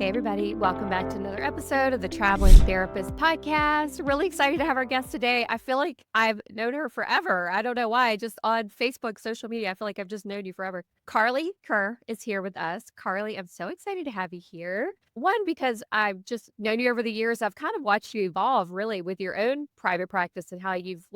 Hey, everybody. Welcome back to another episode of the Traveling Therapist Podcast. Really excited to have our guest today. I feel like I've known her forever. I don't know why. Just on Facebook, social media, I feel like I've just known you forever. Carly Kerr is here with us. Carly, I'm so excited to have you here. One, because I've just known you over the years. I've kind of watched you evolve really with your own private practice and how you've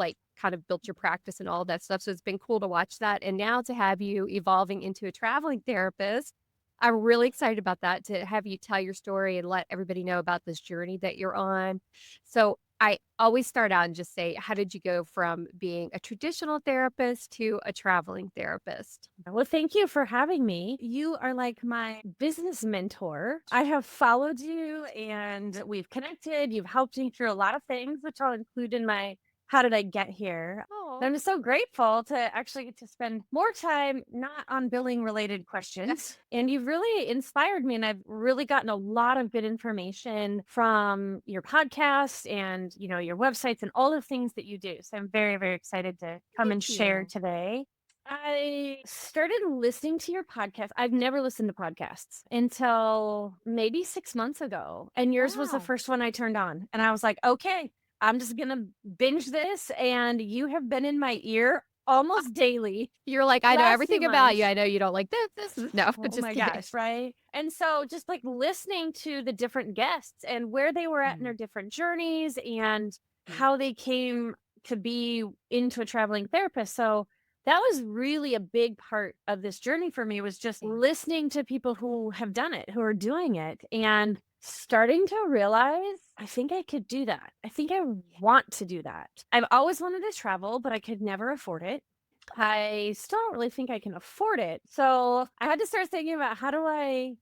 kind of built your practice and all that stuff. So it's been cool to watch that. And now to have you evolving into a traveling therapist. I'm really excited about that, to have you tell your story and let everybody know about this journey that you're on. So I always start out and just say, how did you go from being a traditional therapist to a traveling therapist? Well, thank you for having me. You are like my business mentor. I have followed you and we've connected. You've helped me through a lot of things, which I'll include in my how did I get here. Oh, And I'm just so grateful to actually get to spend more time not on billing related questions. And you've really inspired me. And I've really gotten a lot of good information from your podcast and, your websites and all the things that you do. So I'm very, very excited to come and thank share you. today. I started listening to your podcast. I've never listened to podcasts until maybe 6 months ago. And yours was the Wow. first one I turned on. And I was like, okay, I'm just going to binge this. And you have been in my ear almost daily. You're like, I know Last few everything about you. months. I know you don't like this. No, Oh just my kidding. gosh, right? And so just like listening to the different guests and where they were at in their different journeys and how they came to be into a traveling therapist. So that was really a big part of this journey for me, was just listening to people who have done it, who are doing it, and starting to realize I think I could do that. I think I want to do that. I've always wanted to travel, but I could never afford it. I still don't really think I can afford it. So I had to start thinking about how do I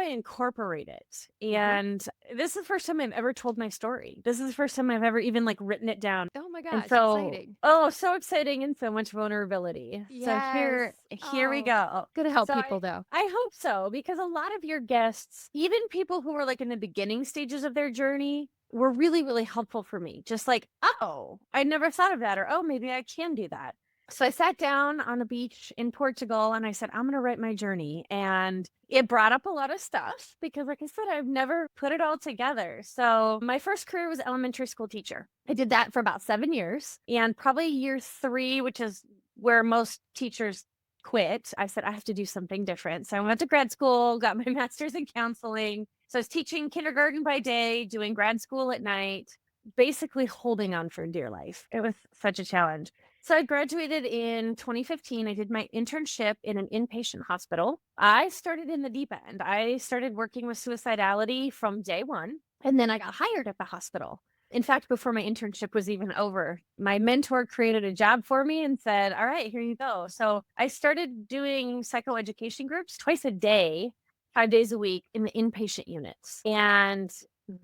incorporate it? And this is the first time I've ever told my story. This is the first time I've ever even written it down. Oh my And gosh, so, exciting. so exciting and so much vulnerability. So Yes. here we Oh, go. gonna help So people though. I hope so, because a lot of your guests, even people who are like in the beginning stages of their journey, were really, really helpful for me. Just like, oh, I never thought of that, or oh, maybe I can do that. So I sat down on a beach in Portugal and I said, I'm going to write my journey. And it brought up a lot of stuff because, like I said, I've never put it all together. So my first career was elementary school teacher. I did that for about 7 years. And probably year 3, which is where most teachers quit, I said, I have to do something different. So I went to grad school, got my master's in counseling. So I was teaching kindergarten by day, doing grad school at night, basically holding on for dear life. It was such a challenge. So I graduated in 2015. I did my internship in an inpatient hospital. I started in the deep end. I started working with suicidality from day one, and then I got hired at the hospital. In fact, before my internship was even over, my mentor created a job for me and said, all right, here you go. So I started doing psychoeducation groups twice a day, 5 days a week in the inpatient units. And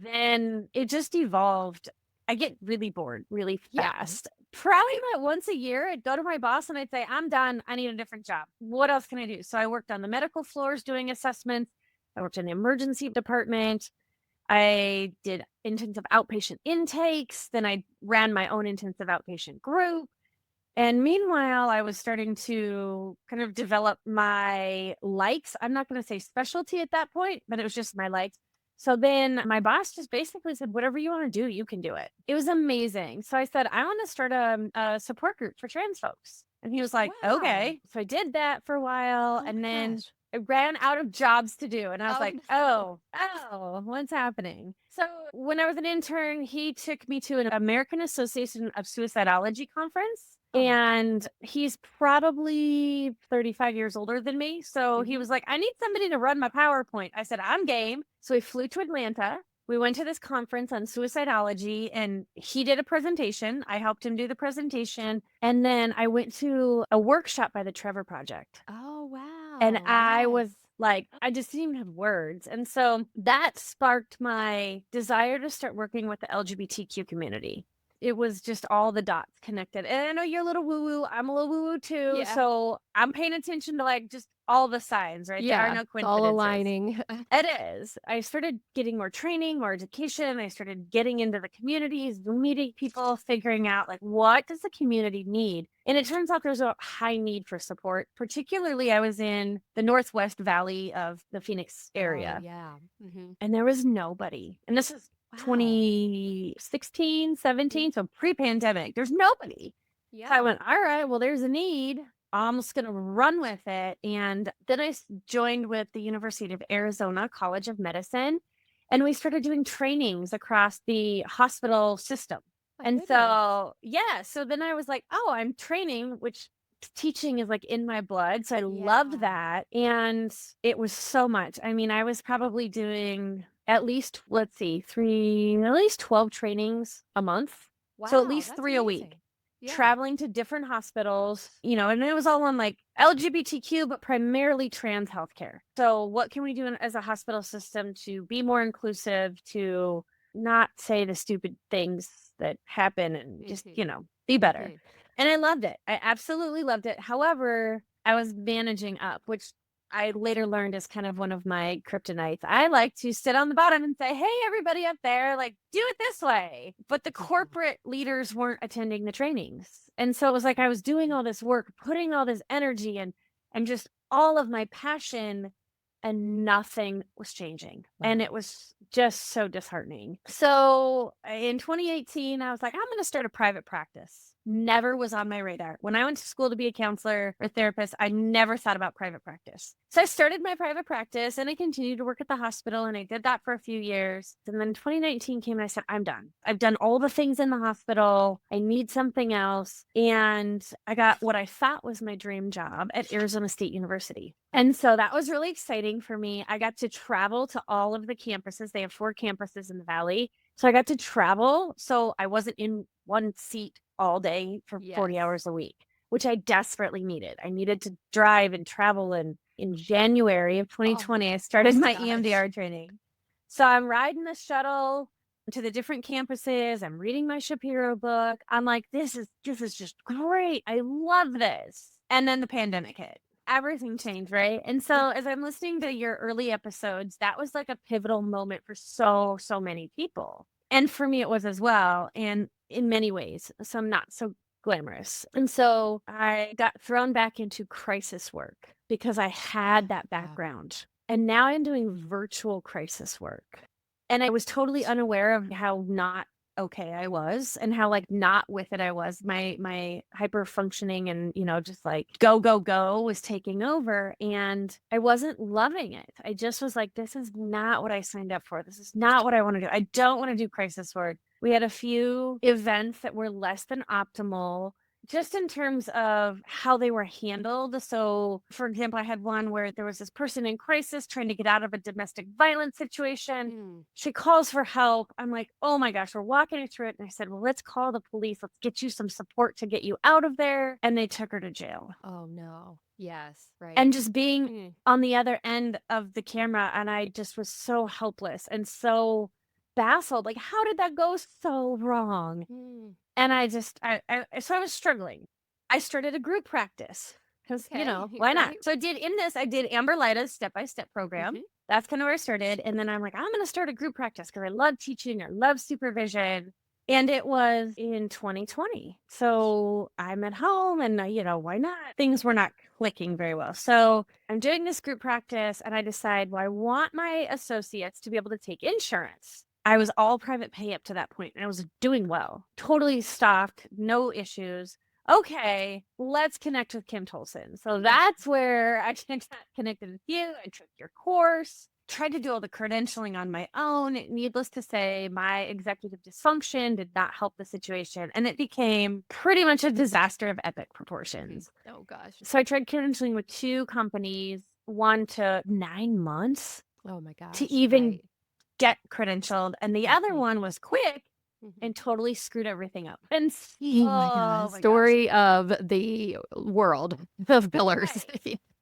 then it just evolved. I get really bored really fast. Probably about once a year, I'd go to my boss and I'd say, I'm done. I need a different job. What else can I do? So I worked on the medical floors doing assessments. I worked in the emergency department. I did intensive outpatient intakes. Then I ran my own intensive outpatient group. And meanwhile, I was starting to kind of develop my likes. I'm not going to say specialty at that point, but it was just my likes. So then my boss just basically said, whatever you want to do, you can do it. It was amazing. So I said, I want to start a support group for trans folks. And he was like, Wow. okay. So I did that for a while. Oh And my then gosh. I ran out of jobs to do. And I was Oh, like, no. what's happening? So when I was an intern, he took me to an American Association of Suicidology conference. And he's probably 35 years older than me. So he was like, I need somebody to run my PowerPoint. I said, I'm game. So we flew to Atlanta. We went to this conference on suicidology and he did a presentation. I helped him do the presentation. And then I went to a workshop by the Trevor Project. Oh, wow. And I Yes. was like, I just didn't even have words. And so that sparked my desire to start working with the LGBTQ community. It was just all the dots connected. And I know you're a little woo woo. I'm a little woo woo too. Yeah. So I'm paying attention to like just all the signs, right? There are Yeah, no it's all coincidences. aligning. It is. I started getting more training, more education. I started getting into the communities, meeting people, figuring out like what does the community need? And it turns out there's a high need for support. Particularly, I was in the Northwest Valley of the Phoenix Oh, area, yeah. and there was nobody. And this is Wow. 2016, 17, so pre-pandemic. There's nobody. So I Yeah. went, all right, well, there's a need. I'm just going to run with it. And then joined with the University of Arizona College of Medicine, and we started doing trainings across the hospital system. My And goodness. so, yeah, so then I was like, oh, I'm training, which teaching is like in my blood. So I loved Yeah. that. And it was so much. I mean, I was probably doing at least, let's see, at least 12 trainings a month. So at Wow, least that's 3 a week, amazing. Yeah. traveling to different hospitals, and it was all on like LGBTQ, but primarily trans healthcare. So, what can we do as a hospital system to be more inclusive, to not say the stupid things that happen and just, Mhm. be better? Mhm. And I loved it. I absolutely loved it. However, I was managing up, which I later learned is kind of one of my kryptonites. I like to sit on the bottom and say, hey, everybody up there, like, do it this way. But the corporate leaders weren't attending the trainings. And so it was like I was doing all this work, putting all this energy and just all of my passion, and nothing was changing. And it Wow. was just so disheartening. So in 2018, I was like, I'm going to start a private practice. Never was on my radar. When I went to school to be a counselor or therapist, I never thought about private practice. So I started my private practice and I continued to work at the hospital, and I did that for a few years. And then 2019 came and I said, I'm done. I've done all the things in the hospital. I need something else. And I got what I thought was my dream job at Arizona State University. And so that was really exciting for me. I got to travel to all of the campuses. They have 4 campuses in the Valley. So I got to travel. So I wasn't in one seat all day for 40 Yes. hours a week, which I desperately needed. I needed to drive and travel. And in January of Oh, 2020, I started my gosh. EMDR training. So I'm riding the shuttle to the different campuses. I'm reading my Shapiro book. I'm like, this is just great. I love this. And then the pandemic hit. Everything changed, right? And so as I'm listening to your early episodes, that was like a pivotal moment for so many people. And for me, it was as well. And in many ways, some not so glamorous. And so I got thrown back into crisis work because I had that Wow. background. And now I'm doing virtual crisis work. And I was totally unaware of how not okay I was, and how like not with it I was. My hyper functioning and, just like go was taking over, and I wasn't loving it. I just was like, this is not what I signed up for. This is not what I want to do. I don't want to do crisis work. We had a few events that were less than optimal, just in terms of how they were handled. So, for example, I had one where there was this person in crisis trying to get out of a domestic violence situation. Mm. She calls for help. I'm like, oh my gosh, we're walking her through it. And I said, well, let's call the police. Let's get you some support to get you out of there. And they took her to jail. Oh, no. Yes, right. And just being Mm. on the other end of the camera, and I just was so helpless and so baffled. Like, how did that go so wrong? Mm. And so I was struggling. I started a group practice because, Okay, why not? right. So I did Amber Lida's step-by-step program. Mhm. That's kind of where I started. And then I'm like, I'm going to start a group practice because I love teaching. I love supervision. And it was in 2020. So I'm at home and, why not? Things were not clicking very well. So I'm doing this group practice and I decide, well, I want my associates to be able to take insurance. I was all private pay up to that point and I was doing well, totally stocked, no issues. Okay, let's connect with Kim Tolson. So that's where I got connected with you. I took your course, tried to do all the credentialing on my own. Needless to say, my executive dysfunction did not help the situation. And it became pretty much a disaster of epic proportions. Oh, gosh. So I tried credentialing with 2 companies, 1 to 9 months Oh, my gosh. to even Right. get credentialed. And the other Mhm. one was quick Mhm. and totally screwed everything up. And Oh my God. Story of the world of pillars.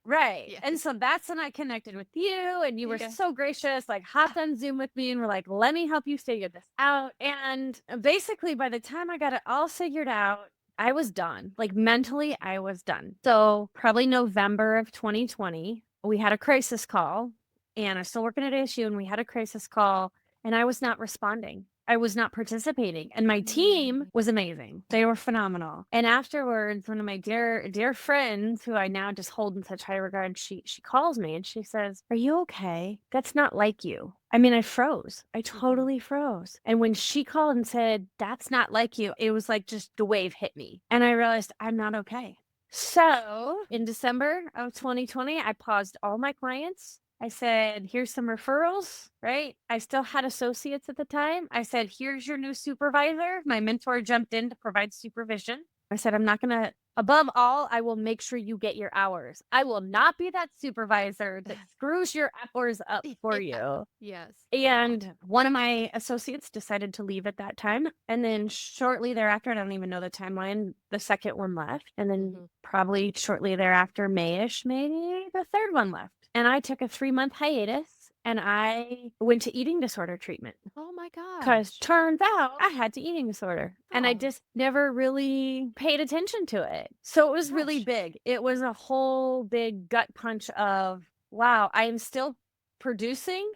Right. Yes. And so that's when I connected with you, and you were Yeah. so gracious, like hopped on Zoom with me and were like, let me help you figure this out. And basically, by the time I got it all figured out, I was done. Like mentally, I was done. So probably November of 2020, we had a crisis call, and I'm still working at ASU, and we had a crisis call, and I was not responding. I was not participating, and my team was amazing. They were phenomenal. And afterwards, one of my dear friends, who I now just hold in such high regard, she calls me and she says, "Are you okay? That's not like you." I mean, I froze. I totally froze. And when she called and said, "That's not like you," it was like just the wave hit me. And I realized I'm not okay. So in December of 2020, I paused all my clients. I said, "Here's some referrals," right? I still had associates at the time. I said, "Here's your new supervisor." My mentor jumped in to provide supervision. I said, "I'm not going to, above all, I will make sure you get your hours. I will not be that supervisor that screws your hours up for you." Yes. And one of my associates decided to leave at that time. And then shortly thereafter, I don't even know the timeline, the second one left. And then probably shortly thereafter, Mayish, maybe the third one left. And I took a 3-month hiatus and I went to eating disorder treatment. Oh my Because gosh. turns out I had the eating disorder and I Oh. just never really paid attention to it. So it was really Gosh. big. It was a whole big gut punch of, wow, I am still producing.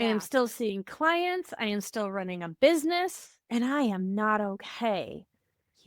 I am still seeing clients. I am still running a business and I am not okay.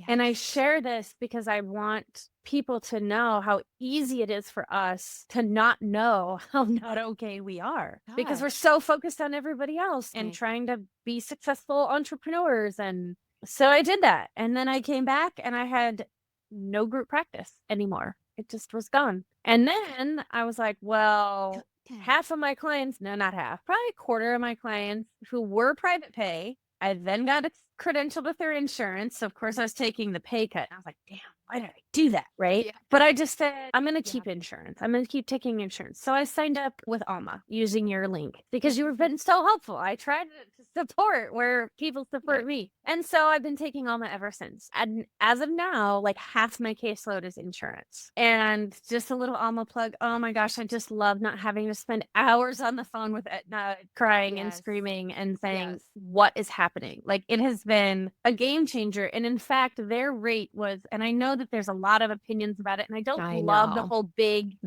And I share this because I want people to know how easy it is for us to not know how not okay we are because we're Gosh. so focused on everybody else and trying to be successful entrepreneurs. And so I did that. And then I came back and I had no group practice anymore. It just was gone. And then I was like, well, half of my clients, no, not half, probably a quarter of my clients who were private pay, I then got credentialed with their insurance. So of course I was taking the pay cut. And I was like, damn, why did I do that? Right. Yeah. But I just said, I'm going to keep insurance. I'm going to keep taking insurance. So I signed up with Alma using your link because you have been so helpful. I tried to support where people support me. And so I've been taking Alma ever since. And as of now, like half my caseload is insurance. And just a little Alma plug. Oh my gosh, I just love not having to spend hours on the phone with Aetna crying and screaming and saying, what is happening? Like it has been a game changer. And in fact, their rate was, and I know that there's a lot of opinions about it, and I don't love the whole big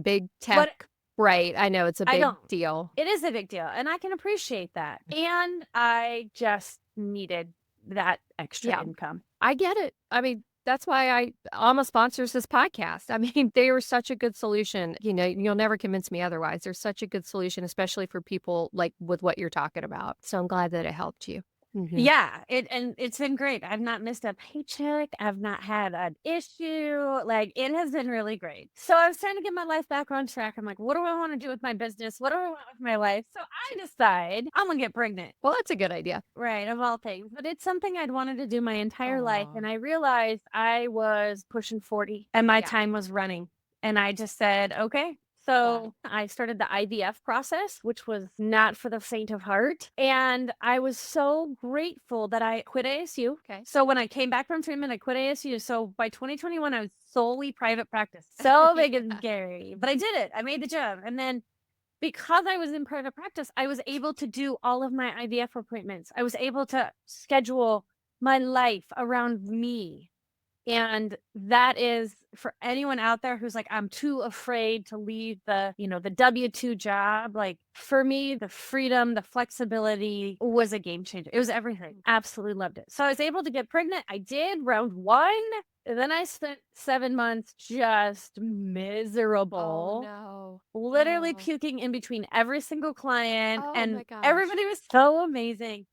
tech. Right. I know it's a big deal. It is a big deal. And I can appreciate that. And I just needed that extra income. I get it. I mean, that's why Alma sponsors this podcast. I mean, they were such a good solution. You know, you'll never convince me otherwise. They're such a good solution, especially for people like with what you're talking about. So I'm glad that it helped you. Yeah, it's been great. I've not missed a paycheck. I've not had an issue. Like it has been really great. So I was trying to get my life back on track. I'm like, what do I want to do with my business? What do I want with my life? So I decide I'm gonna get pregnant. Well, that's a good idea. Right, of all things. But it's something I'd wanted to do my entire life. And I realized I was pushing 40 and my time was running. And I just said, okay. So I started the IVF process, which was not for the faint of heart. And I was so grateful that I quit ASU. Okay. So when I came back from treatment, I quit ASU. So by 2021, I was solely private practice. So big and scary. But I did it. I made the jump. And then because I was in private practice, I was able to do all of my IVF appointments. I was able to schedule my life around me. And that is for anyone out there who's like, I'm too afraid to leave the W-2 job. Like for me, the freedom, the flexibility was a game changer. It was everything. Absolutely loved it. So I was able to get pregnant. I did round 1. And then I spent 7 months just miserable. Oh no. Literally puking in between every single client. Oh And my gosh. everybody was so amazing.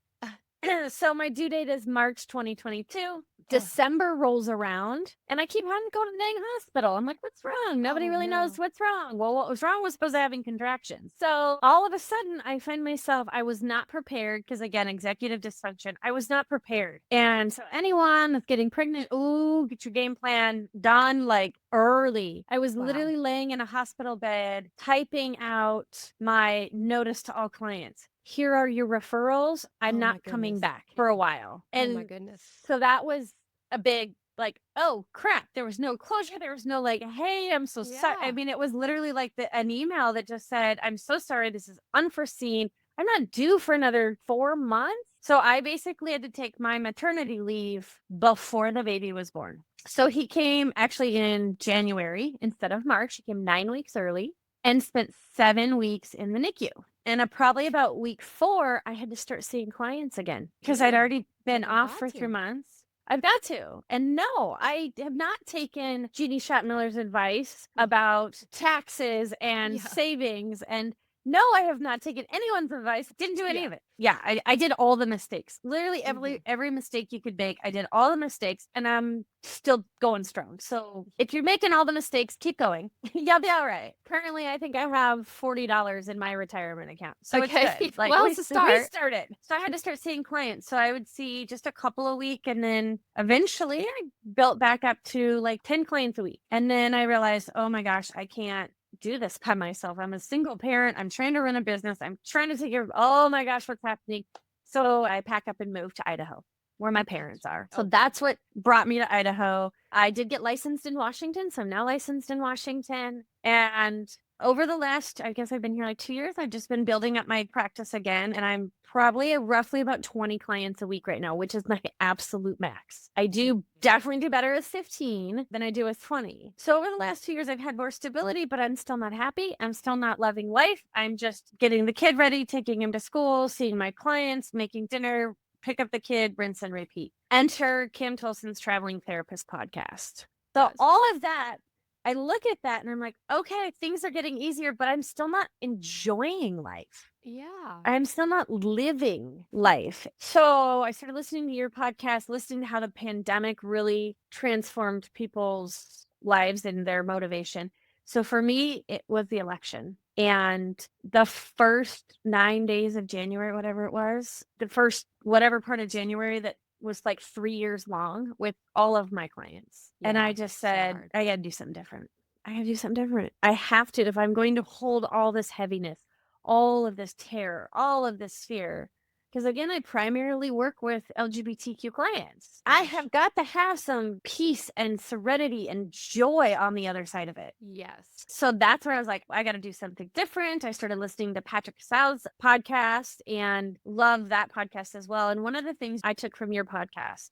So my due date is March 2022. December rolls around and I keep having to go to the dang hospital. I'm like, what's wrong? Nobody really knows what's wrong. Well, what was wrong was supposed to having contractions. So all of a sudden I find myself, I was not prepared because again, executive dysfunction. I was not prepared. And so anyone that's getting pregnant, ooh, get your game plan done like early. I was literally laying in a hospital bed, typing out my notice to all clients. Here are your referrals. I'm not coming back for a while. And oh my goodness. So that was a big like, oh crap, there was no closure. There was no like, hey, I'm so sorry. I mean, it was literally like an email that just said, I'm so sorry. This is unforeseen. I'm not due for another 4 months. So I basically had to take my maternity leave before the baby was born. So he came actually in January instead of March. He came 9 weeks early and spent 7 weeks in the NICU. And probably about week 4, I had to start seeing clients again because I'd already been off for 3 months. I've got to. And no, I have not taken Jeannie Shot Miller's advice about taxes and savings. And no, I have not taken anyone's advice. Didn't do any of it. Yeah, I did all the mistakes. Literally every mistake you could make. I did all the mistakes and I'm still going strong. So if you're making all the mistakes, keep going. You'll be all right. Currently, I think I have $40 in my retirement account. So it's good. Like, well, we it's a start. started. So I had to start seeing clients. So I would see just a couple a week. And then eventually I built back up to like 10 clients a week. And then I realized, oh my gosh, I can't do this by myself. I'm a single parent. I'm trying to run a business. I'm trying to take care of, oh my gosh, what's happening? So I pack up and move to Idaho, where my parents are. So that's what brought me to Idaho. I did get licensed in Washington. So I'm now licensed in Washington. And over the last, I guess I've been here like 2 years, I've just been building up my practice again. And I'm probably roughly about 20 clients a week right now, which is my absolute max. I do definitely do better with 15 than I do with 20. So over the last 2 years, I've had more stability, but I'm still not happy. I'm still not loving life. I'm just getting the kid ready, taking him to school, seeing my clients, making dinner, pick up the kid, rinse and repeat. Enter Kim Tolson's Traveling Therapist podcast. So all of that, I look at that and I'm like, okay, things are getting easier, but I'm still not enjoying life. Yeah. I'm still not living life. So I started listening to your podcast, listening to how the pandemic really transformed people's lives and their motivation. So for me, it was the election. And the first 9 days of January, whatever it was, the first whatever part of January that was like 3 years long with all of my clients. And I just said, I got to do something different. I got to do something different. I have to, if I'm going to hold all this heaviness, all of this terror, all of this fear. Because again, I primarily work with LGBTQ clients. I have got to have some peace and serenity and joy on the other side of it. Yes. So that's where I was like, I got to do something different. I started listening to Patrick Sal's podcast and love that podcast as well. And one of the things I took from your podcast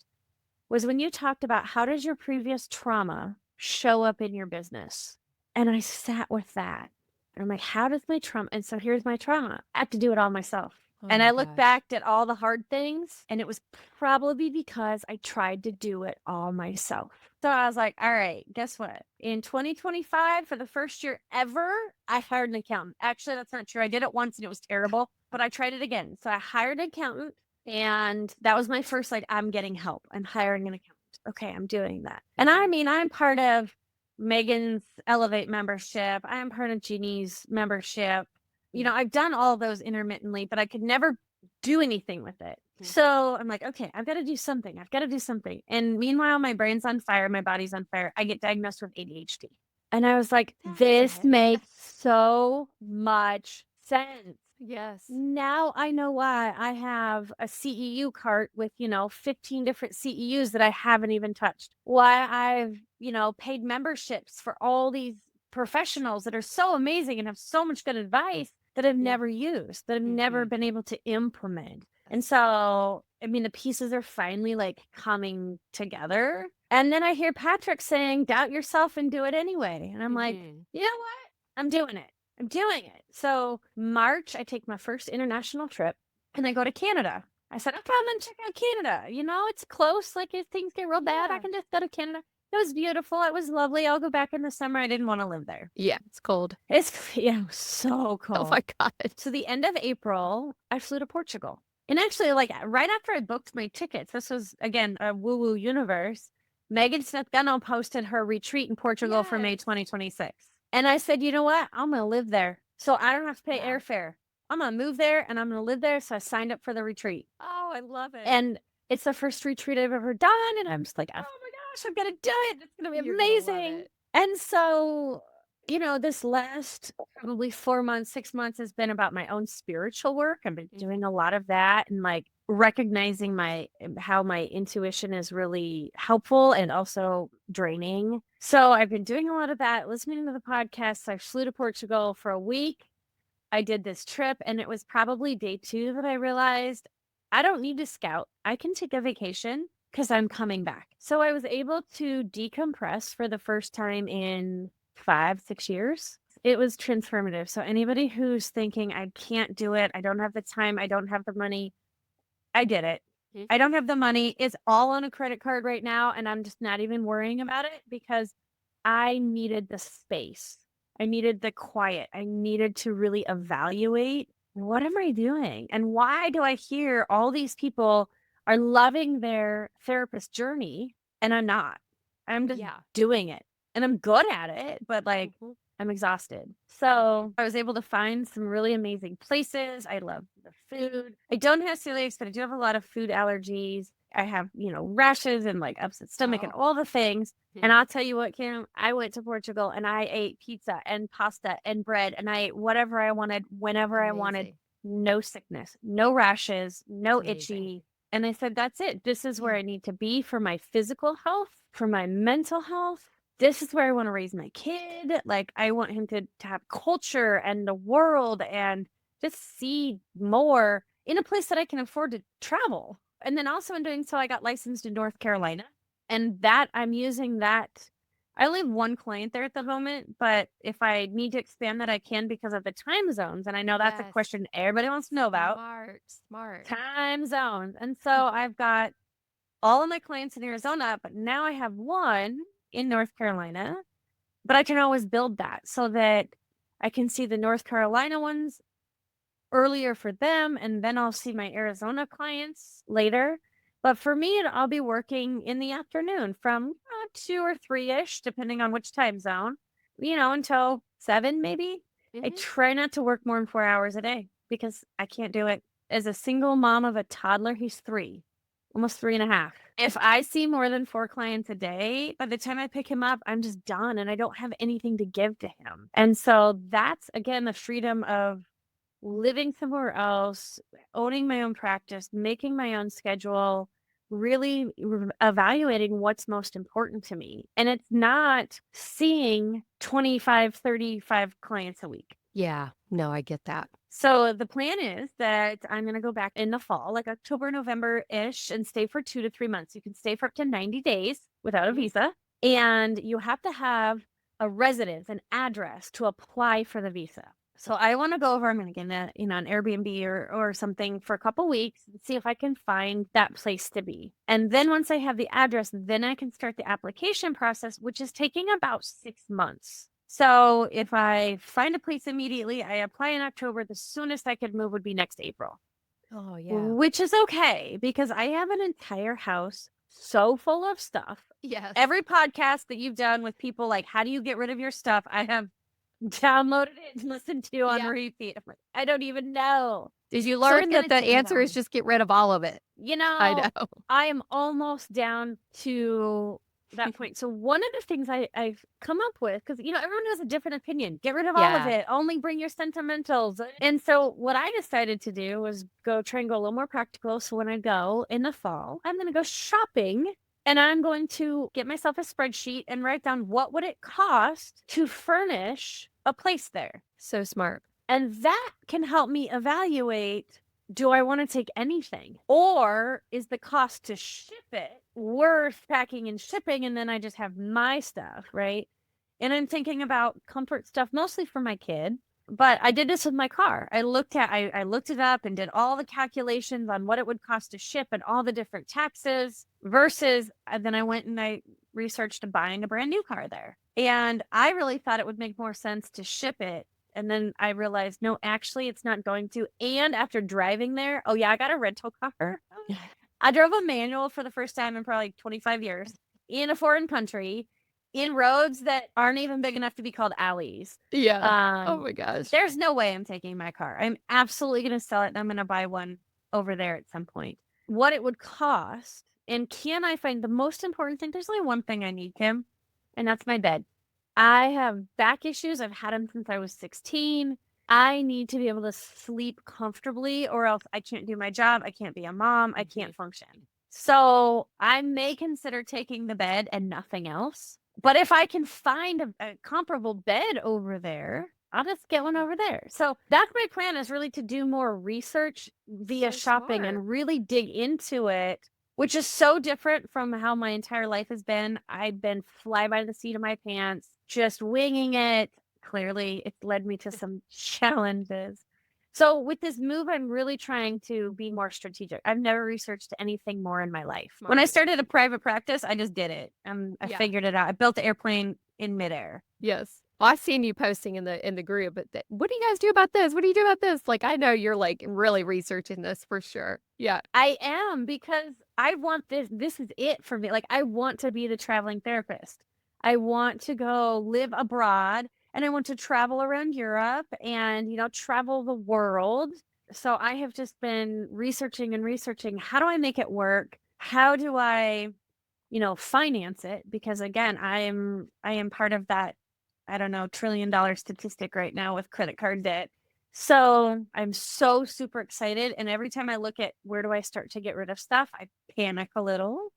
was when you talked about how does your previous trauma show up in your business? And I sat with that. And I'm like, how does my trauma? And so here's my trauma. I have to do it all myself. And I look back at all the hard things, and it was probably because I tried to do it all myself. So I was like, all right, guess what? In 2025, for the first year ever, I hired an accountant. Actually, that's not true. I did it once and it was terrible, but I tried it again. So I hired an accountant, and that was my first, like, I'm getting help. I'm hiring an accountant. Okay, I'm doing that. And I mean, I'm part of Megan's Elevate membership. I am part of Jeannie's membership. You know, I've done all those intermittently, but I could never do anything with it. So I'm like, okay, I've got to do something. I've got to do something. And meanwhile, my brain's on fire. My body's on fire. I get diagnosed with ADHD. And I was like, this makes so much sense. Yes. Now I know why I have a CEU cart with, 15 different CEUs that I haven't even touched. Why I've, paid memberships for all these professionals that are so amazing and have so much good advice that I've never used, that I've never been able to implement. And so, I mean, the pieces are finally like coming together. And then I hear Patrick saying, doubt yourself and do it anyway. And I'm like, you know what? I'm doing it. I'm doing it. So March, I take my first international trip and I go to Canada. I said, okay, I'm going to check out Canada. It's close. Like if things get real bad, I can just go to Canada. It was beautiful. It was lovely. I'll go back in the summer. I didn't want to live there. Yeah, it's cold. It was so cold. Oh my God. So the end of April, I flew to Portugal. And actually, like right after I booked my tickets, this was, again, a woo-woo universe, Megan Smith-Gunno posted her retreat in Portugal for May 2026. And I said, you know what? I'm going to live there. So I don't have to pay airfare. I'm going to move there and I'm going to live there. So I signed up for the retreat. Oh, I love it. And it's the first retreat I've ever done. And I'm just like, oh my gosh, I'm going to do it. It's going to be amazing. And so, this last probably 4 months, 6 months has been about my own spiritual work. I've been doing a lot of that and like recognizing how my intuition is really helpful and also draining. So I've been doing a lot of that, listening to the podcasts. I flew to Portugal for a week. I did this trip and it was probably day 2 that I realized I don't need to scout. I can take a vacation because I'm coming back. So I was able to decompress for the first time in 5, 6 years. It was transformative. So anybody who's thinking, I can't do it, I don't have the time, I don't have the money, I did it. Mhm. I don't have the money. It's all on a credit card right now, and I'm just not even worrying about it because I needed the space. I needed the quiet. I needed to really evaluate, what am I doing? And why do I hear all these people are loving their therapist journey and I'm not? I'm just Yeah. doing it and I'm good at it, but like Mhm. I'm exhausted. So I was able to find some really amazing places. I love the food. I don't have celiac, but I do have a lot of food allergies. I have, rashes and like upset stomach and Oh. all the things. And Mhm. I'll tell you what, Kim, I went to Portugal and I ate pizza and pasta and bread and I ate whatever I wanted, whenever I wanted. Amazing. No sickness, no rashes, It's no amazing. itchy. And I said, that's it. This is where Yeah. I need to be for my physical health, for my mental health. This is where I want to raise my kid. Like, I want him to have culture and the world and just see more in a place that I can afford to travel. And then also in doing so, I got licensed in North Carolina. And that I'm using that. I only have one client there at the moment, but if I need to expand that, I can because of the time zones. And I know that's a Yes. question everybody wants to know about Smart. Smart. time zones. And so I've got all of my clients in Arizona, but now I have one in North Carolina, but I can always build that so that I can see the North Carolina ones earlier for them, and then I'll see my Arizona clients later. But for me, I'll be working in the afternoon from 2 or 3-ish, depending on which time zone, until 7 maybe. I Mhm. try not to work more than 4 hours a day because I can't do it. As a single mom of a toddler, he's 3, almost 3.5. If I see more than 4 clients a day, by the time I pick him up, I'm just done and I don't have anything to give to him. And so that's, again, the freedom of living somewhere else, owning my own practice, making my own schedule, really evaluating what's most important to me. And it's not seeing 25, 35 clients a week. Yeah. No, I get that. So the plan is that I'm going to go back in the fall, like October, November ish, and stay for 2 to 3 months. You can stay for up to 90 days without a Mhm. visa. And you have to have a residence, an address to apply for the visa. So I want to go over, I'm going to get an Airbnb or something for a couple weeks and see if I can find that place to be. And then once I have the address, then I can start the application process, which is taking about 6 months. So if I find a place immediately, I apply in October. The soonest I could move would be next April, Oh, yeah. which is okay because I have an entire house so full of stuff. Yes. Every podcast that you've done with people like, how do you get rid of your stuff? I have downloaded it and listened to on Yeah. repeat. I'm like, I don't even know. Did you So it's learn going that to the take answer is time. just get rid of all of it? I know. I am almost down to that point. So one of the things I've come up with, because everyone has a different opinion. Get rid of all of Yeah. it. Only bring your sentimentals. And so what I decided to do was try and go a little more practical. So when I go in the fall, I'm going to go shopping. And I'm going to get myself a spreadsheet and write down what would it cost to furnish a place there. So smart. And that can help me evaluate, do I want to take anything? Or is the cost to ship it worth packing and shipping? And then I just have my stuff, right? And I'm thinking about comfort stuff mostly for my kid. But I did this with my car. I looked it up and did all the calculations on what it would cost to ship and all the different taxes versus, and then I went and I researched buying a brand new car there. And I really thought it would make more sense to ship it. And then I realized, no, actually, it's not going to. And after driving there, oh, yeah, I got a rental car. I drove a manual for the first time in probably 25 years in a foreign country in roads that aren't even big enough to be called alleys. Yeah. Oh my gosh. There's no way I'm taking my car. I'm absolutely going to sell it and I'm going to buy one over there at some point. What it would cost, and can I find the most important thing? There's only one thing I need, Kim, and that's my bed. I have back issues. I've had them since I was 16. I need to be able to sleep comfortably or else I can't do my job. I can't be a mom. I can't function. So I may consider taking the bed and nothing else. But if I can find a comparable bed over there, I'll just get one over there. So that's my plan, is really to do more research via So shopping smart. and really dig into it, which is so different from how my entire life has been. I've been fly by the seat of my pants, just winging it. Clearly, it's led me to some challenges. So with this move, I'm really trying to be more strategic. I've never researched anything more in my life. When I Smart. started a private practice, I just did it. I Yeah. figured it out. I built the airplane in midair. Yes. Well, I've seen you posting in the group, but what do you guys do about this? What do you do about this? Like, I know you're like really researching this for sure. Yeah. I am, because I want this. This is it for me. Like, I want to be the traveling therapist. I want to go live abroad, and I want to travel around Europe and, travel the world. So I have just been researching and researching. How do I make it work? How do I, finance it? Because again, I am part of that, I don't know, $1 trillion statistic right now with credit card debt. So I'm so super excited. And every time I look at where do I start to get rid of stuff, I panic a little.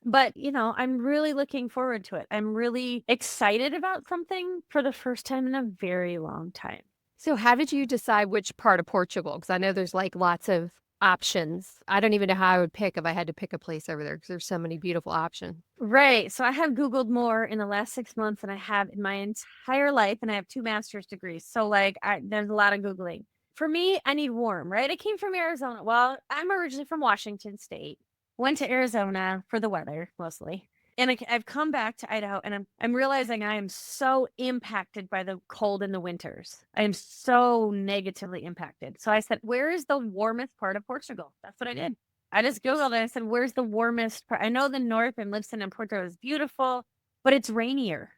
But, I'm really looking forward to it. I'm really excited about something for the first time in a very long time. So how did you decide which part of Portugal? Because I know there's like lots of options. I don't even know how I would pick if I had to pick a place over there because there's so many beautiful options. Right. So I have Googled more in the last 6 months than I have in my entire life. And I have 2 master's degrees. So, like, there's a lot of Googling. For me, I need warm, right? I came from Arizona. Well, I'm originally from Washington State. Went to Arizona for the weather mostly. And I've come back to Idaho, and I'm realizing I am so impacted by the cold in the winters. I am so negatively impacted. So I said, where is the warmest part of Portugal? That's what I did. I just Googled it. I said, where's the warmest part? I know the north and Lisbon and Porto is beautiful, but it's rainier.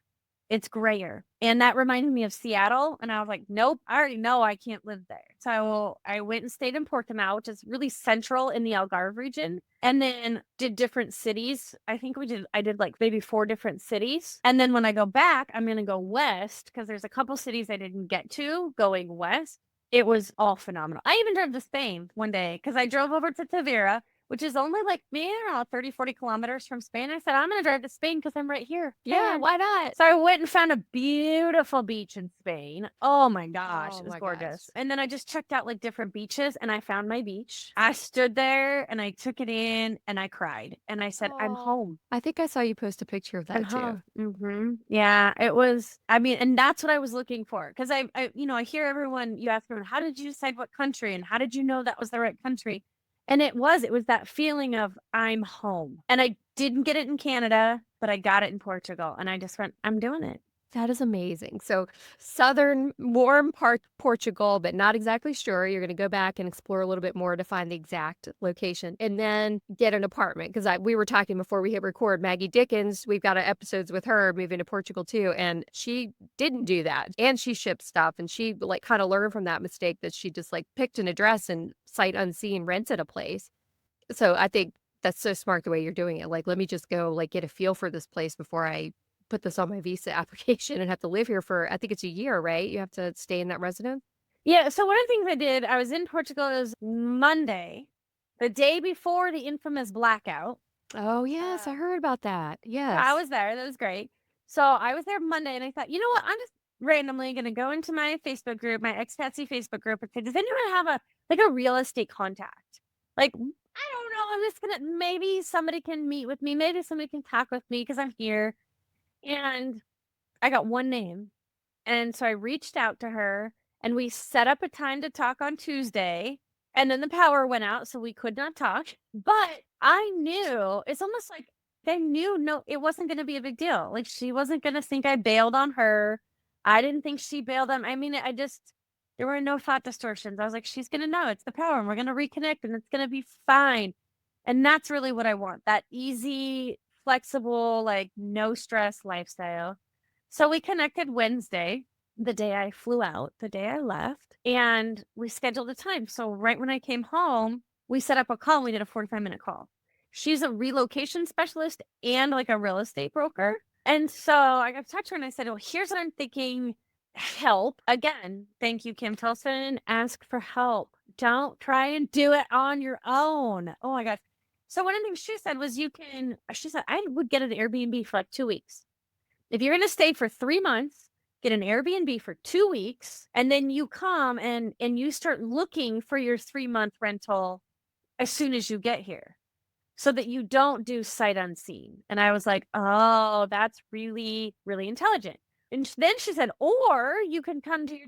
It's grayer. And that reminded me of Seattle. And I was like, nope, I already know I can't live there. So I went and stayed in Portimao, which is really central in the Algarve region, and then did different cities. I did like maybe 4 different cities. And then when I go back, I'm going to go west, because there's a couple cities I didn't get to going west. It was all phenomenal. I even drove to Spain one day, because I drove over to Tavira, which is only like, I don't know, 30, 40 kilometers from Spain. I said, I'm going to drive to Spain because I'm right here. Yeah, why not? So I went and found a beautiful beach in Spain. Oh my gosh, Oh it was my gorgeous. gosh. And then I just checked out like different beaches, and I found my beach. I stood there and I took it in and I cried. And I said, I'm Oh, home. I think I saw you post a picture of I'm that too. home. Yeah, it was, and that's what I was looking for. Because I hear everyone, you ask everyone, how did you decide what country? And how did you know that was the right country? And it was that feeling of I'm home. And I didn't get it in Canada, but I got it in Portugal. And I just went, I'm doing it. That is amazing. So, southern, warm part Portugal, but not exactly sure. You're going to go back and explore a little bit more to find the exact location, and then get an apartment. Because we were talking before we hit record. Maggie Dickens, we've got episodes with her moving to Portugal too, and she didn't do that, and she shipped stuff, and she like kind of learned from that mistake that she just like picked an address and sight unseen rented a place. So I think that's so smart the way you're doing it. Like, let me just go like get a feel for this place before I put this on my visa application and have to live here for, I think it's a year, right? You have to stay in that residence. Yeah. So one of the things I did, I was in Portugal, it was Monday, the day before the infamous blackout. Oh, yes, I heard about that. Yes. I was there. That was great. So I was there Monday, and I thought, you know what? I'm just randomly going to go into my Facebook group, my expatsy Facebook group, and say, does anyone have a real estate contact? Like, I don't know. I'm just going to, maybe somebody can meet with me. Maybe somebody can talk with me because I'm here. And I got one name. And so I reached out to her, and we set up a time to talk on Tuesday. And then the power went out, so we could not talk. But I knew, it's almost like they knew, no, it wasn't going to be a big deal. Like, she wasn't going to think I bailed on her. I didn't think she bailed on, there were no thought distortions. I was like, she's going to know it's the power, and we're going to reconnect, and it's going to be fine. And that's really what I want, that easy, flexible, like no stress lifestyle. So we connected Wednesday, the day I flew out, the day I left, and we scheduled a time. So right when I came home, we set up a call. And we did a 45-minute call. She's a relocation specialist and like a real estate broker. And so I got to talk to her, and I said, well, here's what I'm thinking. Help. Again, thank you, Kim Tilson. Ask for help. Don't try and do it on your own. Oh my gosh. So one of the things she said was she said, I would get an Airbnb for like 2 weeks. If you're going to stay for 3 months, get an Airbnb for 2 weeks, and then you come and you start looking for your 3-month rental as soon as you get here, so that you don't do sight unseen. And I was like, oh, that's really, really intelligent. And then she said, or you can come to your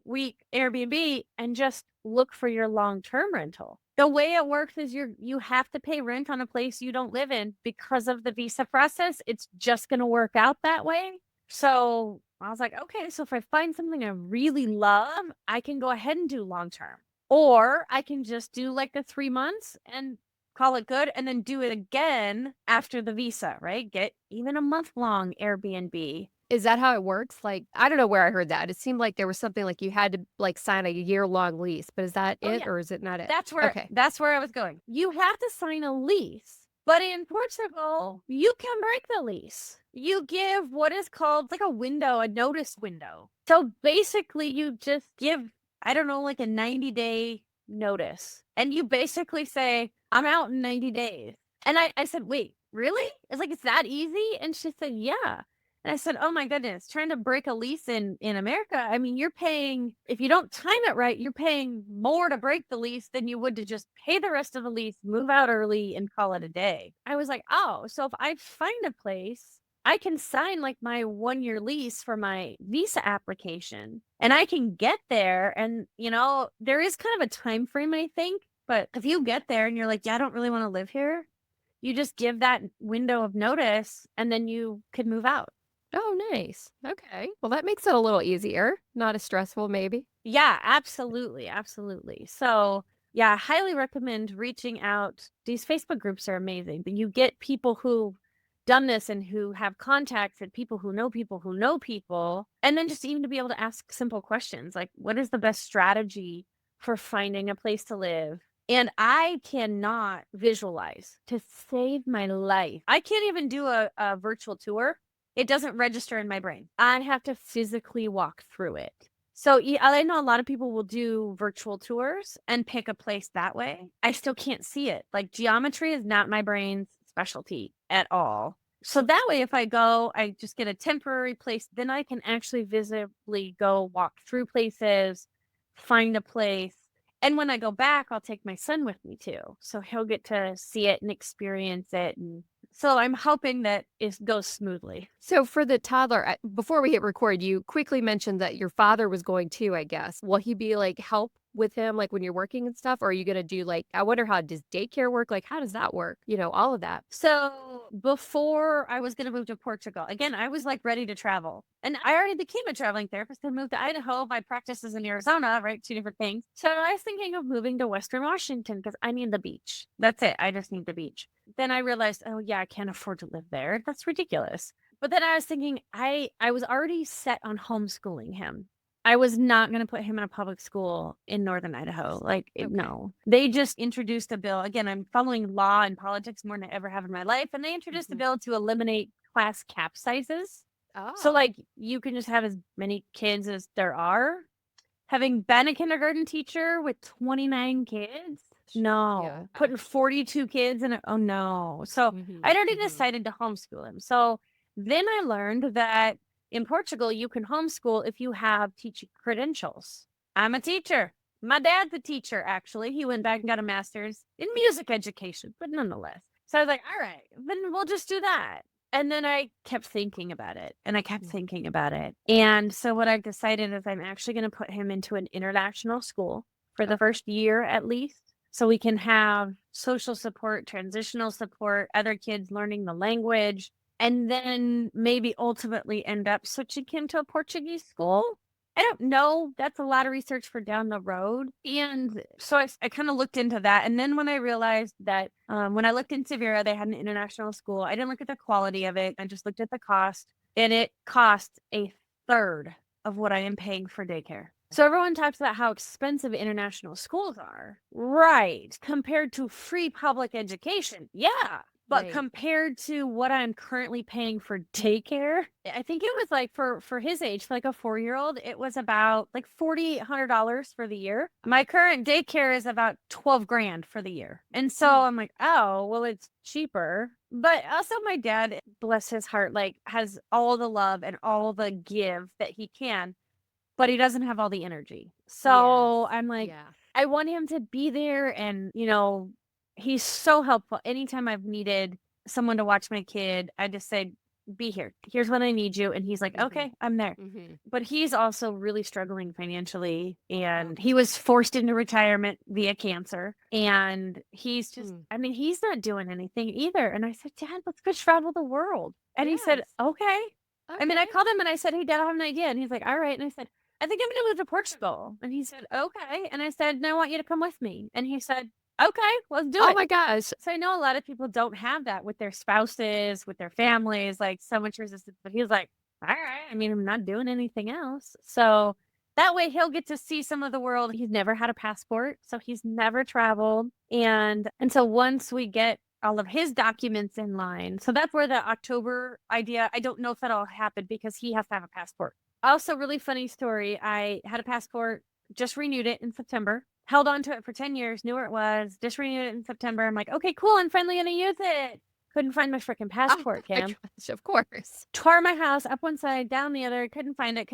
2-week Airbnb and just look for your long-term rental. The way it works is you have to pay rent on a place you don't live in because of the visa process. It's just going to work out that way. So I was like, okay, so if I find something I really love, I can go ahead and do long-term. Or I can just do like the 3 months and call it good, and then do it again after the visa, right? Get even a month-long Airbnb. Is that how it works? Like, I don't know where I heard that. It seemed like there was something like you had to like sign a year-long lease, but is that Oh, it yeah. or is it not it? That's Okay. where I was going. You have to sign a lease, but in Portugal, you can break the lease. You give what is called like a window, a notice window. So basically, you just give, I don't know, like a 90-day notice. And you basically say, I'm out in 90 days. And I said, wait, really? It's like, it's that easy? And she said, yeah. And I said, oh my goodness, trying to break a lease in America. I mean, you're paying, if you don't time it right, you're paying more to break the lease than you would to just pay the rest of the lease, move out early, and call it a day. I was like, oh, so if I find a place, I can sign like my 1-year lease for my visa application and I can get there. And, there is kind of a time frame, I think. But if you get there and you're like, yeah, I don't really want to live here, you just give that window of notice and then you could move out. Oh, nice. Okay. Well, that makes it a little easier, not as stressful, maybe. Yeah, absolutely. Absolutely. So, yeah, I highly recommend reaching out. These Facebook groups are amazing. You get people who've done this and who have contacts and people who know people who know people. And then just even to be able to ask simple questions like, what is the best strategy for finding a place to live? And I cannot visualize, to save my life. I can't even do a virtual tour. It doesn't register in my brain. I have to physically walk through it. So I know a lot of people will do virtual tours and pick a place that way. I still can't see it. Like, geometry is not my brain's specialty at all. So that way, if I go, I just get a temporary place, then I can actually visibly go walk through places, find a place. And when I go back, I'll take my son with me too. So he'll get to see it and experience it. And so I'm hoping that it goes smoothly. So for the toddler, before we hit record, you quickly mentioned that your father was going too, I guess. Will he be like help with him, like when you're working and stuff? Or are you going to do like, I wonder how does daycare work? Like, how does that work? All of that. So before I was going to move to Portugal, again, I was like ready to travel. And I already became a traveling therapist and moved to Idaho. My practice is in Arizona, right? 2 different things. So I was thinking of moving to Western Washington because I need the beach. That's it. I just need the beach. Then I realized, oh yeah, I can't afford to live there. That's ridiculous. But then I was thinking, I was already set on homeschooling him. I was not going to put him in a public school in Northern Idaho. Like, Okay. no. They just introduced a bill. Again, I'm following law and politics more than I ever have in my life. And they introduced a bill to eliminate class cap sizes. So, Oh. like, you can just have as many kids as there are. Having been a kindergarten teacher with 29 kids, no. Yeah. Putting 42 kids in it, oh no. So I'd already decided to homeschool him. So then I learned that in Portugal, you can homeschool if you have teaching credentials. I'm a teacher. My dad's a teacher, actually. He went back and got a master's in music education, but nonetheless. So I was like, all right, then we'll just do that. And then I kept thinking about it and I kept thinking about it. And so what I've decided is I'm actually going to put him into an international school for the first year at least. So we can have social support, transitional support, other kids learning the language, and then maybe ultimately end up switching him to a Portuguese school. I don't know. That's a lot of research for down the road. And so I kind of looked into that. And then when I realized that when I looked in Sevilla, they had an international school, I didn't look at the quality of it. I just looked at the cost. And it cost a third of what I am paying for daycare. So everyone talks about how expensive international schools are. Right. Compared to free public education. Yeah. But Right. compared to what I'm currently paying for daycare, I think it was like for his age, like a 4-year-old, it was about like $4,800 for the year. My current daycare is about 12 grand for the year. And so I'm like, oh, well, it's cheaper. But also my dad, bless his heart, like has all the love and all the give that he can, but he doesn't have all the energy. So Yes. I'm like, Yeah. I want him to be there. And, he's so helpful. Anytime I've needed someone to watch my kid, I just say, be here. Here's when I need you. And he's like, Mm-hmm. okay, I'm there. Mm-hmm. But he's also really struggling financially. Oh. And he was forced into retirement via cancer. And he's just, Mm. I mean, he's not doing anything either. And I said, Dad, let's go travel the world. And he said, Yes. okay. I mean, I Okay. called him and I said, hey, Dad, I have an idea. And he's like, all right. And I said, I think I'm going to move to Portugal. And he said, okay. And I said, no, I want you to come with me. And he said, okay, let's do Oh it. my gosh. So I know a lot of people don't have that with their spouses, with their families, like so much resistance. But he was like, all right. I mean, I'm not doing anything else. So that way he'll get to see some of the world. He's never had a passport, so he's never traveled. And so once we get all of his documents in line, so that's where the October idea, I don't know if that'll happen because he has to have a passport. Also, really funny story. I had a passport, just renewed it in September, held on to it for 10 years, knew where it was, just renewed it in September. I'm like, okay, cool. I'm finally going to use it. Couldn't find my freaking Oh passport, my Cam. gosh. Of course. Tore my house up one side, down the other. Couldn't find it.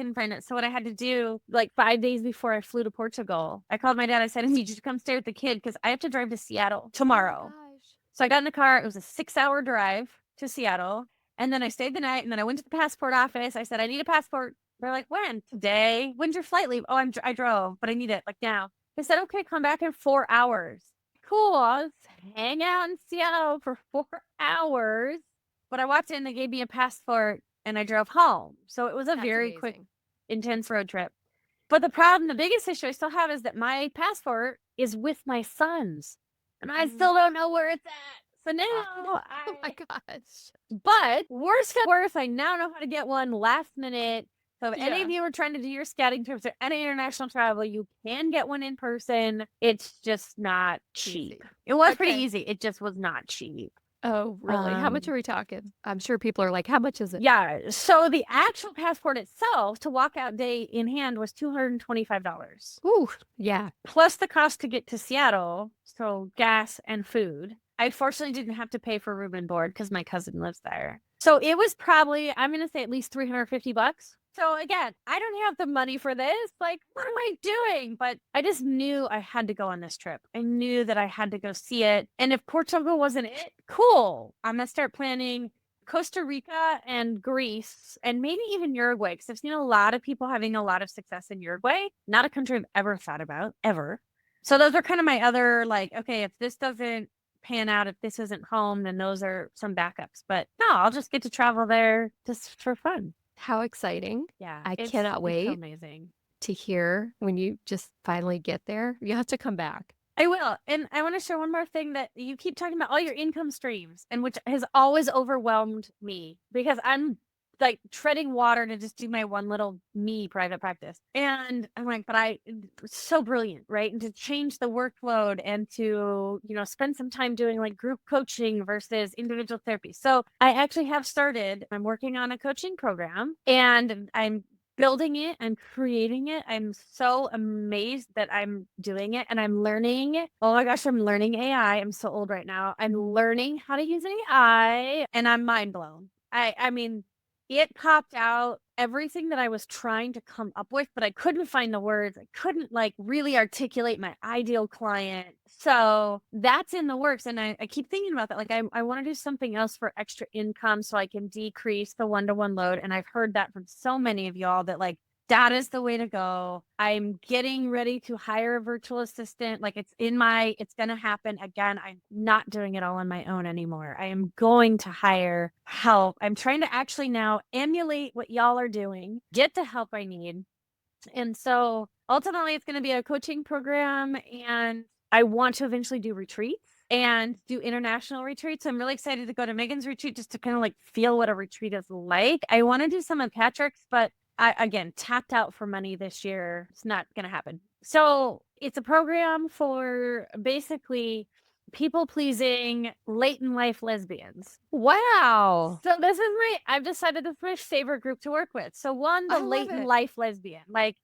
So what I had to do, like 5 days before I flew to Portugal, I called my dad. I said, I need you to come stay with the kid because I have to drive to Seattle Oh my tomorrow. gosh. So I got in the car. It was a 6-hour drive to Seattle. And then I stayed the night. And then I went to the passport office. I said, I need a passport. They're like, when? Today? When's your flight leave? Oh, I drove, but I need it like now. They said, okay, come back in 4 hours. Cool. I'll hang out in Seattle for 4 hours. But I walked in, they gave me a passport, and I drove home. So it was a That's very quick, amazing. intense road trip. But the problem, the biggest issue I still have is that my passport is with my son's, and I Mm. still don't know where it's at. So now Oh my gosh. but worse comes worse, I now know how to get one last minute. So if any Yeah. of you are trying to do your scouting trips or any international travel, you can get one in person. It's just not cheap. Easy. It was pretty Okay. easy. It just was not cheap. Oh, really? How much are we talking? I'm sure people are like, how much is it? Yeah. So the actual passport itself to walkout day in hand was $225. Ooh, yeah. Plus the cost to get to Seattle, so gas and food. I fortunately didn't have to pay for room and board because my cousin lives there. So it was probably, I'm going to say at least $350. So again, I don't have the money for this. Like, what am I doing? But I just knew I had to go on this trip. I knew that I had to go see it. And if Portugal wasn't it, cool. I'm going to start planning Costa Rica and Greece and maybe even Uruguay because I've seen a lot of people having a lot of success in Uruguay. Not a country I've ever thought about, ever. So those are kind of my other, like, okay, if this doesn't pan out, if this isn't home, then those are some backups. But no, I'll just get to travel there just for fun. How exciting. Yeah. I It's cannot so wait amazing. to hear when you just finally get there. You have to come back. I will. And I want to share one more thing that you keep talking about all your income streams, and which has always overwhelmed me because I'm like treading water to just do my one little me private practice. And I'm like, but so brilliant, right? And to change the workload and to, spend some time doing like group coaching versus individual therapy. So I actually have started, I'm working on a coaching program and I'm building it and creating it. I'm so amazed that I'm doing it and I'm learning. Oh my gosh, I'm learning AI. I'm so old right now. I'm learning how to use AI and I'm mind blown. I mean, it popped out everything that I was trying to come up with, but I couldn't find the words. I couldn't like really articulate my ideal client. So that's in the works. And I keep thinking about that. Like I want to do something else for extra income so I can decrease the one-to-one load. And I've heard that from so many of y'all that like that is the way to go. I'm getting ready to hire a virtual assistant. Like it's going to happen. Again, I'm not doing it all on my own anymore. I am going to hire help. I'm trying to actually now emulate what y'all are doing, get the help I need. And so ultimately it's going to be a coaching program and I want to eventually do retreats and do international retreats. I'm really excited to go to Megan's retreat just to kind of like feel what a retreat is like. I want to do some of Patrick's, but again, tapped out for money this year. It's not going to happen. So it's a program for basically people pleasing late in life lesbians. Wow. So I've decided this is my favorite group to work with. So one, the I love late in it. life lesbian, like,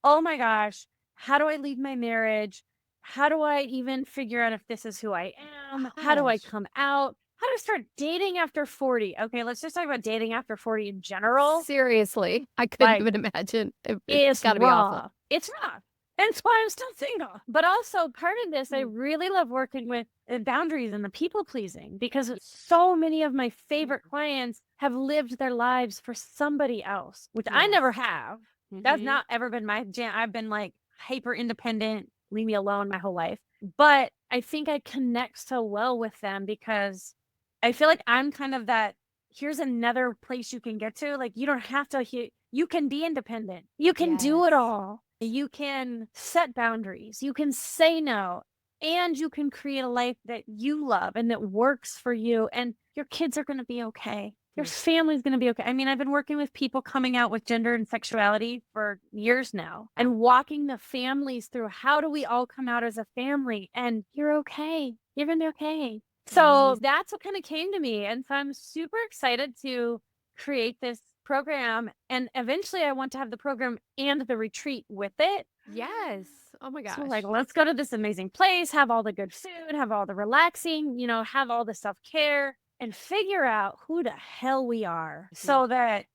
oh my gosh, how do I leave my marriage? How do I even figure out if this is who I am? How do I Gosh. come out? how to start dating after 40. Okay, let's just talk about dating after 40 in general. Seriously, I couldn't Like, even imagine. It's it's got to be awful. rough. It's rough. And it's why I'm still single. But also, part of this, I really love working with boundaries and the people pleasing, because so many of my favorite clients have lived their lives for somebody else, which I never have. That's not ever been my jam. I've been like hyper independent, leave me alone my whole life. But I think I connect so well with them because I feel like I'm kind of that. Here's another place you can get to. Like, you don't have to, you can be independent. You can do it Yes. all. You can set boundaries. You can say no. And you can create a life that you love and that works for you. And your kids are going to be okay. Your family's going to be okay. I mean, I've been working with people coming out with gender and sexuality for years now and walking the families through how do we all come out as a family, and you're okay. You're going to be okay. So that's what kind of came to me. And so I'm super excited to create this program. And eventually I want to have the program and the retreat with it. Yes. Oh my gosh. So like, let's go to this amazing place, have all the good food, have all the relaxing, have all the self-care, and figure out who the hell we are so that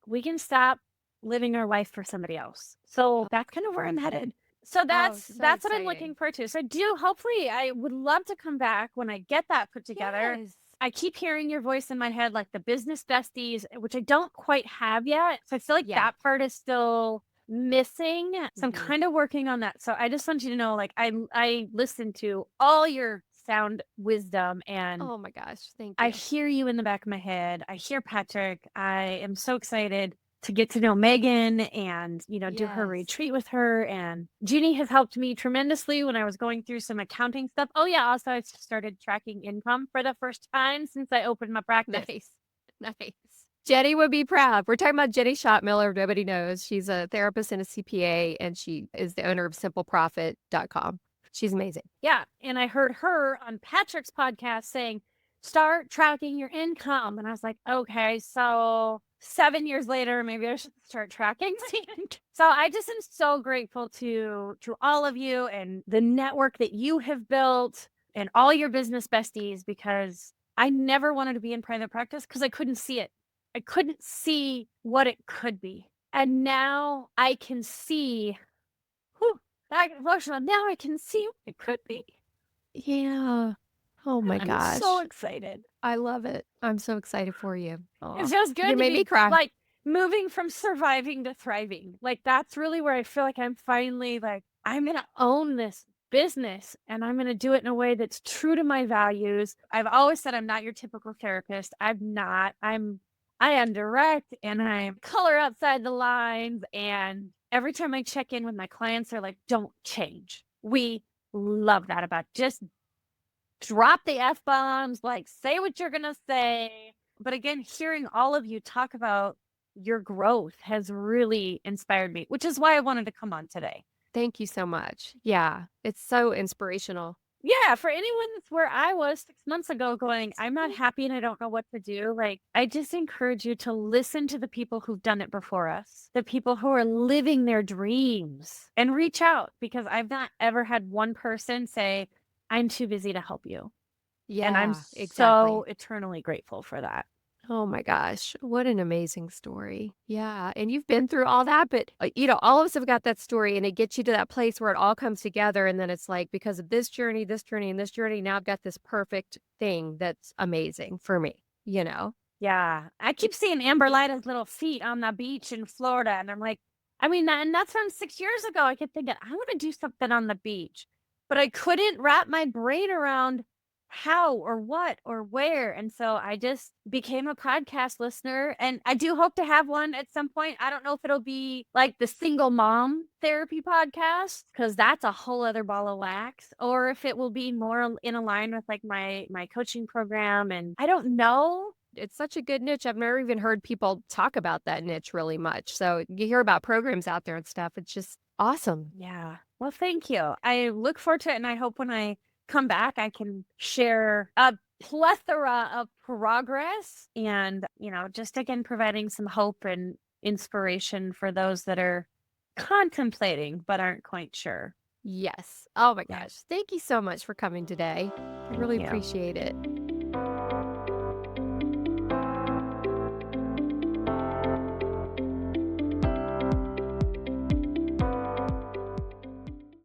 we can stop living our life for somebody else. So that's kind of where I'm headed. So that's so what I'm exciting. looking forward to. So hopefully I would love to come back when I get that put together. Yes. I keep hearing your voice in my head, like the business besties, which I don't quite have yet. So I feel like that part is still missing. So I'm kind of working on that. So I just want you to know, like, I listen to all your sound wisdom, and Oh my gosh. Thank I you. hear you in the back of my head. I hear Patrick. I am so excited to get to know Megan and, do her retreat with her. And Jeannie has helped me tremendously when I was going through some accounting stuff. Oh yeah. Also, I started tracking income for the first time since I opened my practice. Nice. Jenny would be proud. We're talking about Jenny Schottmiller, if nobody knows. She's a therapist and a CPA, and she is the owner of simpleprofit.com. She's amazing. Yeah. And I heard her on Patrick's podcast saying, start tracking your income. And I was like, okay, so 7 years later, maybe I should start tracking my income. So I just am so grateful to all of you and the network that you have built and all your business besties, because I never wanted to be in private practice because I couldn't see it. I couldn't see what it could be. And now I can see, back emotional. Now I can see what it could be. Yeah. Oh my gosh. I'm so excited. I love it. I'm so excited for you. It feels good You to made be me cry. like moving from surviving to thriving. Like, that's really where I feel like I'm finally like, I'm going to own this business and I'm going to do it in a way that's true to my values. I've always said I'm not your typical therapist. I'm not. I am direct and I'm color outside the lines. And every time I check in with my clients, they're like, don't change. We love that about just drop the F-bombs, like say what you're going to say. But again, hearing all of you talk about your growth has really inspired me, which is why I wanted to come on today. Thank you so much. Yeah. It's so inspirational. Yeah, for anyone that's where I was 6 months ago going, I'm not happy and I don't know what to do. Like, I just encourage you to listen to the people who've done it before us, the people who are living their dreams, and reach out, because I've not ever had one person say, I'm too busy to help you. Yeah. And I'm so eternally grateful for that. Oh my gosh, what an amazing story. Yeah. And you've been through all that, but all of us have got that story, and it gets you to that place where it all comes together. And then it's like, because of this journey, and this journey, now I've got this perfect thing that's amazing for me, Yeah. I keep seeing Amber Lighta's little feet on the beach in Florida. And I'm like, and that's from 6 years ago. I kept thinking, I want to do something on the beach, but I couldn't wrap my brain around how or what or where. And so I just became a podcast listener, and I do hope to have one at some point. I don't know if it'll be like the single mom therapy podcast, because that's a whole other ball of wax, or if it will be more in line with like my coaching program. And I don't know. It's such a good niche. I've never even heard people talk about that niche really much. So you hear about programs out there and stuff. It's just awesome. Yeah. Well, thank you. I look forward to it. And I hope when I come back, I can share a plethora of progress and, just again, providing some hope and inspiration for those that are contemplating but aren't quite sure. Yes. Oh my gosh. Thank you so much for coming today. I really appreciate it.